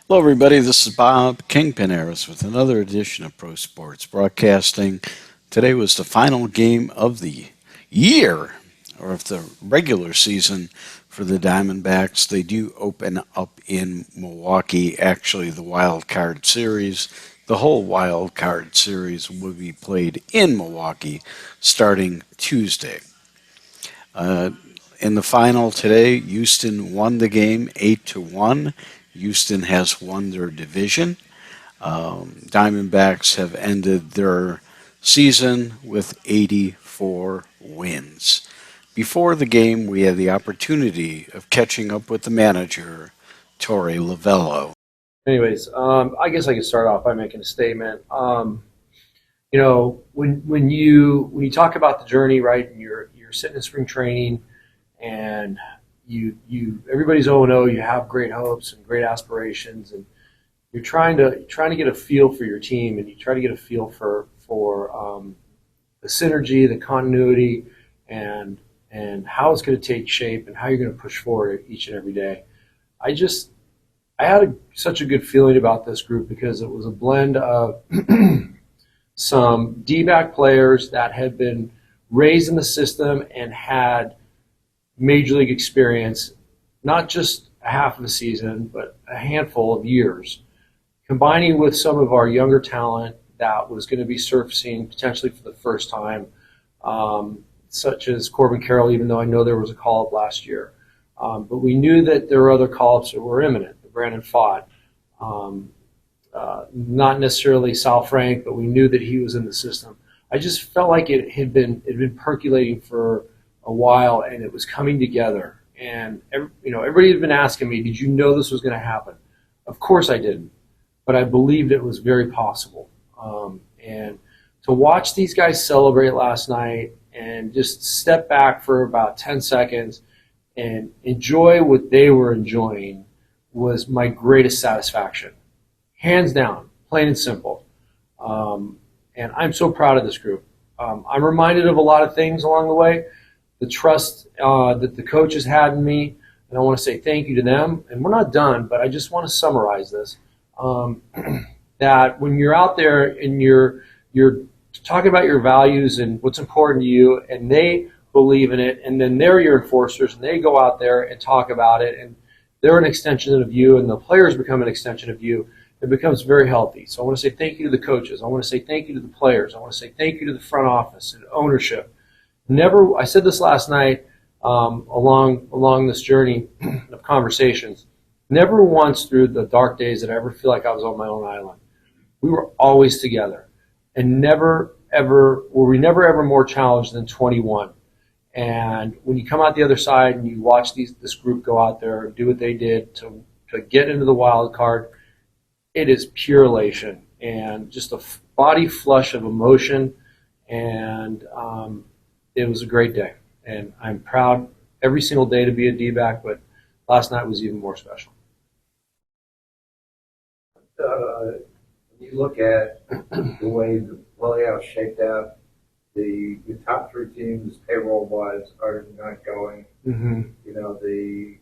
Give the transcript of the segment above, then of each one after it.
Hello, everybody. This is Bob Kingpin Harris with another edition of Pro Sports Broadcasting. Today was the final game of the year, or of the regular season for the Diamondbacks. They do open up in Milwaukee. Actually, the Wild Card Series, the whole Wild Card Series will be played in Milwaukee starting Tuesday. Uh, in the final today, Houston won the game 8-1. Houston has won their division. Diamondbacks have ended their season with 84 wins. Before the game, we had the opportunity of catching up with the manager, Torey Lavello. Anyways, I guess I could start off by making a statement. When you talk about the journey, right, and you're sitting in spring training, and you everybody's 0-0, you have great hopes and great aspirations, and you're trying to get a feel for your team, and you try to get a feel for the synergy, the continuity, and how it's going to take shape and how you're going to push forward each and every day. I just I had such a good feeling about this group because it was a blend of some D-back players that had been raised in the system and had major league experience, not just a half of a season, but a handful of years, combining with some of our younger talent that was going to be surfacing potentially for the first time, such as Corbin Carroll, even though I know there was a call-up last year. But we knew that there were other call-ups that were imminent. Brandon Fott, not necessarily Sal Frank, but we knew that he was in the system. I just felt like it had been percolating for a while, and it was coming together. And everybody had been asking me, "Did you know this was going to happen?" Of course I didn't, but I believed it was very possible. And to watch these guys celebrate last night and just step back for about 10 seconds and enjoy what they were enjoying was my greatest satisfaction. Hands down, plain and simple. And I'm so proud of this group. I'm reminded of a lot of things along the way, the trust that the coaches had in me, and I want to say thank you to them. And we're not done, but I just want to summarize this. That when you're out there and you're talking about your values and what's important to you, and they believe in it, and then they're your enforcers, and they go out there and talk about it, and they're an extension of you, and the players become an extension of you. It becomes very healthy. So I want to say thank you to the coaches. I want to say thank you to the players. I want to say thank you to the front office and ownership. I said this last night along this journey of conversations. Never once through the dark days did I ever feel like I was on my own island. We were always together, and never ever more challenged than 21. And when you come out the other side and you watch this group go out there and do what they did to get into the wild card, it is pure elation and just a body flush of emotion. And it was a great day. And I'm proud every single day to be a D-back, but last night was even more special. When you look at the way the playoffs shaped out, the top three teams payroll-wise are not going. Mm-hmm. The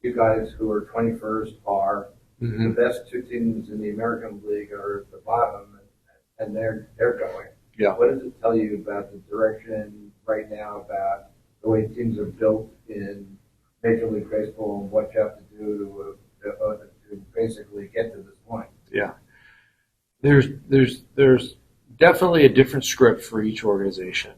two guys who are 21st are. Mm-hmm. The best two teams in the American League are at the bottom, and they're going. Yeah. What does it tell you about the direction right now about the way teams are built in Major League Baseball and what you have to do to basically get to this point? Yeah. There's definitely a different script for each organization.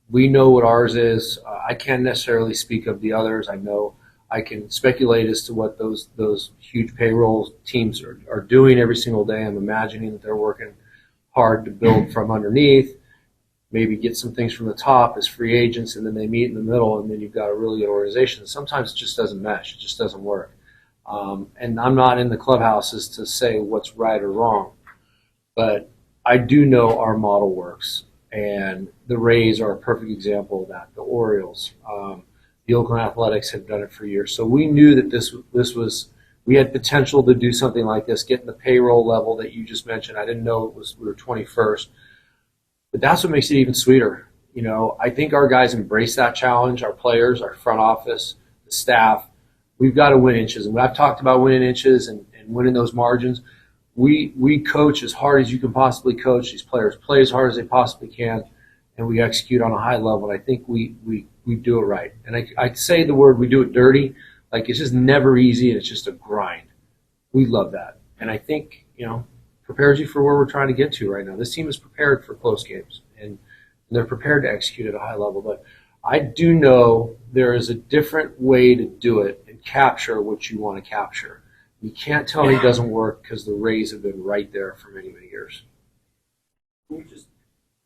We know what ours is. I can't necessarily speak of the others. I know I can speculate as to what those huge payroll teams are doing every single day. I'm imagining that they're working hard to build from underneath, maybe get some things from the top as free agents, and then they meet in the middle, and then you've got a really good organization. Sometimes it just doesn't mesh. It just doesn't work. And I'm not in the clubhouses to say what's right or wrong, but I do know our model works, and the Rays are a perfect example of that. The Orioles, the Oakland Athletics have done it for years. So we knew that we had potential to do something like this, get in the payroll level that you just mentioned. I didn't know we were 21st, but that's what makes it even sweeter. I think our guys embrace that challenge. Our players, our front office, the staff. We've got to win inches, and I've talked about winning inches and and winning those margins. We coach as hard as you can possibly coach. These players play as hard as they possibly can, and we execute on a high level. And I think we do it right. And I say the word, we do it dirty. Like, it's just never easy, and it's just a grind. We love that. And I think, prepares you for where we're trying to get to right now. This team is prepared for close games, and they're prepared to execute at a high level. But I do know there is a different way to do it and capture what you want to capture. You can't tell me it doesn't work, because the Rays have been right there for many, many years. They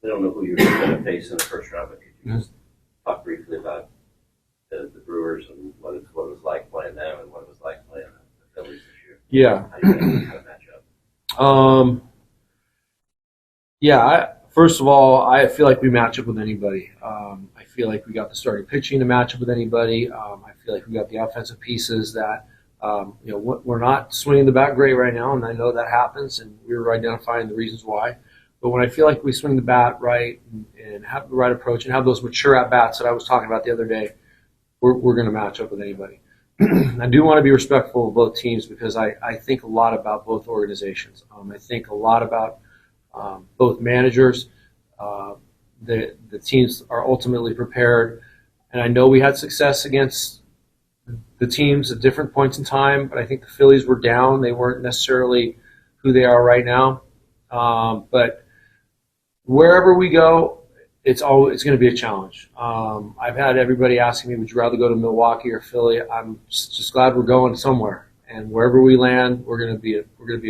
don't know who you're going to face in the first round, but could you just talk briefly about the Brewers and what it was like playing them and what it was like playing the Phillies this year? Yeah. How do you think it's going to match up? First of all, I feel like we match up with anybody. I feel like we got the starting pitching to match up with anybody. I feel like we got the offensive pieces that, we're not swinging the bat great right now, and I know that happens, and we were identifying the reasons why. But when I feel like we swing the bat right and have the right approach and have those mature at-bats that I was talking about the other day, we're going to match up with anybody. I do want to be respectful of both teams, because I think a lot about both organizations. I think a lot about both managers. The teams are ultimately prepared, and I know we had success against the teams at different points in time, but I think the Phillies were down. They weren't necessarily who they are right now. But wherever we go, it's going to be a challenge. I've had everybody asking me, would you rather go to Milwaukee or Philly? I'm just glad we're going somewhere, and wherever we land, we're going to be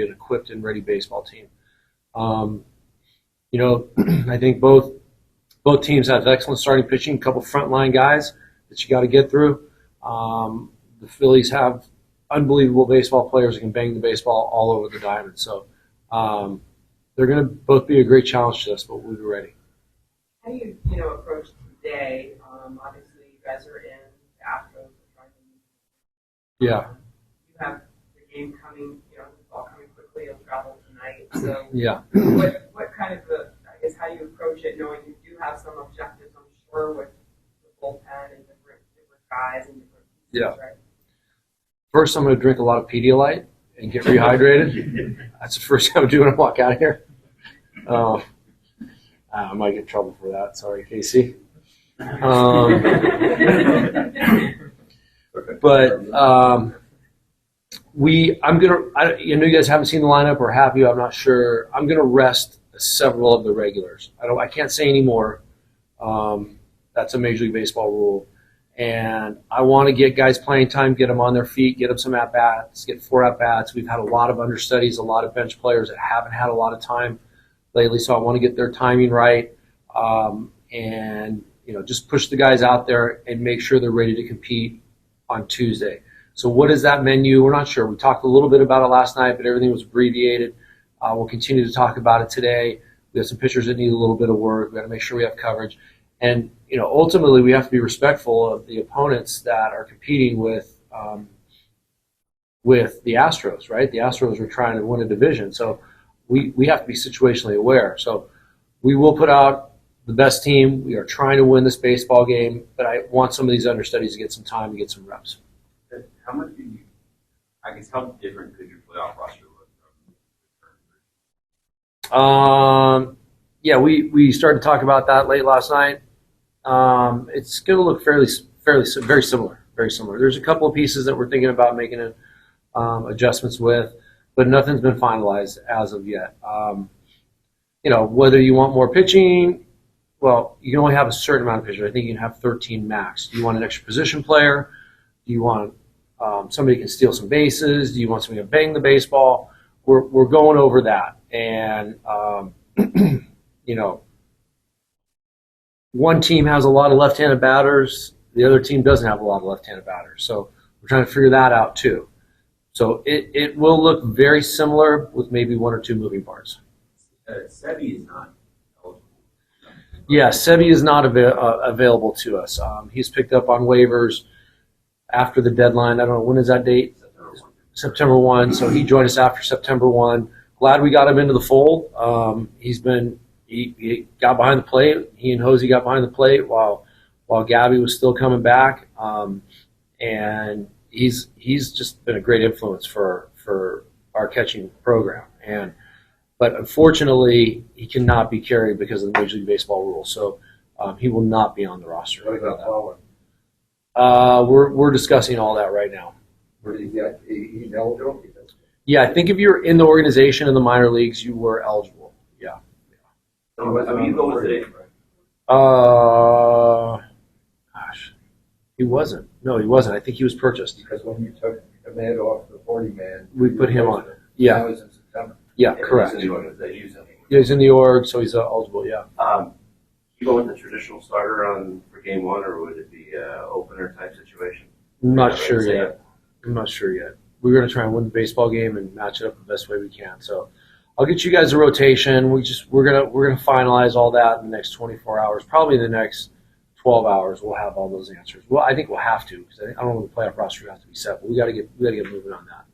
an equipped and ready baseball team. I think both teams have excellent starting pitching, a couple frontline guys that you got to get through. The Phillies have unbelievable baseball players that can bang the baseball all over the diamond. So they're going to both be a great challenge to us, but we'll be ready. How do you, approach today? Obviously, you guys are in the Astros. Yeah. You have the game coming, it's all coming quickly. You'll travel tonight. So Yeah. What kind of how do you approach it, knowing you do have some objectives, I'm sure, with the bullpen and different guys and different pieces, Yeah. right? First, I'm going to drink a lot of Pedialyte and get rehydrated. That's the first thing I'm doing when I walk out of here. I might get in trouble for that. Sorry, Casey. I know you guys haven't seen the lineup, or have you? I'm not sure. I'm going to rest several of the regulars. I can't say any more. That's a Major League Baseball rule. And I want to get guys playing time, get them on their feet, get them some at-bats, get 4 at-bats. We've had a lot of understudies, a lot of bench players that haven't had a lot of time lately, so I want to get their timing right, and just push the guys out there and make sure they're ready to compete on Tuesday. So what is that menu? We're not sure. We talked a little bit about it last night, but everything was abbreviated. We'll continue to talk about it today. We have some pitchers that need a little bit of work. We've got to make sure we have coverage. And, ultimately we have to be respectful of the opponents that are competing with the Astros, right? The Astros are trying to win a division. So we have to be situationally aware. So we will put out the best team. We are trying to win this baseball game, but I want some of these understudies to get some time and get some reps. How much do you, how different could your playoff roster look from the current? Yeah, we started to talk about that late last night. It's going to look very similar. There's a couple of pieces that we're thinking about making adjustments with, but nothing's been finalized as of yet. Whether you want more pitching, well, you can only have a certain amount of pitchers. I think you can have 13 max. Do you want an extra position player? Do you want somebody who can steal some bases? Do you want somebody to bang the baseball? We're going over that, and one team has a lot of left-handed batters. The other team doesn't have a lot of left-handed batters. So we're trying to figure that out too. So it will look very similar with maybe 1 or 2 moving parts. Sebi is not eligible. Yeah, Sebi is not available to us. He's picked up on waivers after the deadline. I don't know, when is that date? September 1. So he joined us after September 1. Glad we got him into the fold. He got behind the plate. He and Hosey got behind the plate while Gabby was still coming back. And he's just been a great influence for our catching program. But unfortunately, he cannot be carried because of the Major League Baseball rules. So he will not be on the roster. What about Pollard? We're discussing all that right now. He's eligible? Yeah, I think if you're in the organization in the minor leagues, you were eligible. Yeah. I mean, you go with it. Gosh, he wasn't. No, he wasn't. I think he was purchased. Because when you took Ahmed off the 40-man, We put him on. That Yeah, was in September. yeah, correct. He's in the organization. Yeah, he's in the org, so he's eligible. Yeah. You go with the traditional starter for game one, or would it be an opener type situation? I'm not Yeah, sure right, yet. I'm not sure yet. We're going to try and win the baseball game and match it up the best way we can. So I'll get you guys a rotation. We're gonna finalize all that in the next 24 hours. Probably in the next 12 hours, we'll have all those answers. Well, I think we'll have to because I don't know the playoff roster has to be set, but we got to get moving on that.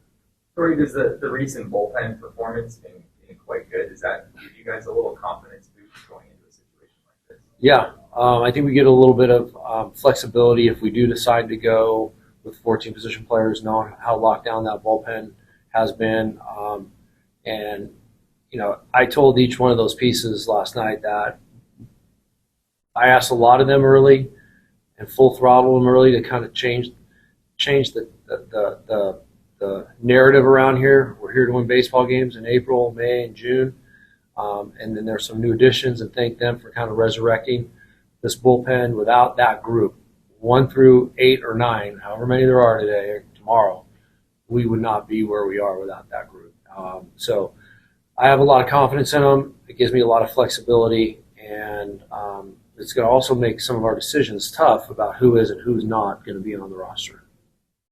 Corey, does the recent bullpen performance being quite good, does that give you guys a little confidence boost going into a situation like this? Yeah, I think we get a little bit of flexibility if we do decide to go with 14 position players, knowing how locked down that bullpen has been. And, you know, I told each one of those pieces last night that I asked a lot of them early and full throttle them early to kind of change the narrative around here. We're here to win baseball games in April, May, and June. And then there's some new additions, and thank them for kind of resurrecting this bullpen. Without that group, 1 through 8 or 9, however many there are today or tomorrow, we would not be where we are without that group. So I have a lot of confidence in them. It gives me a lot of flexibility, and it's going to also make some of our decisions tough about who is and who's not going to be on the roster.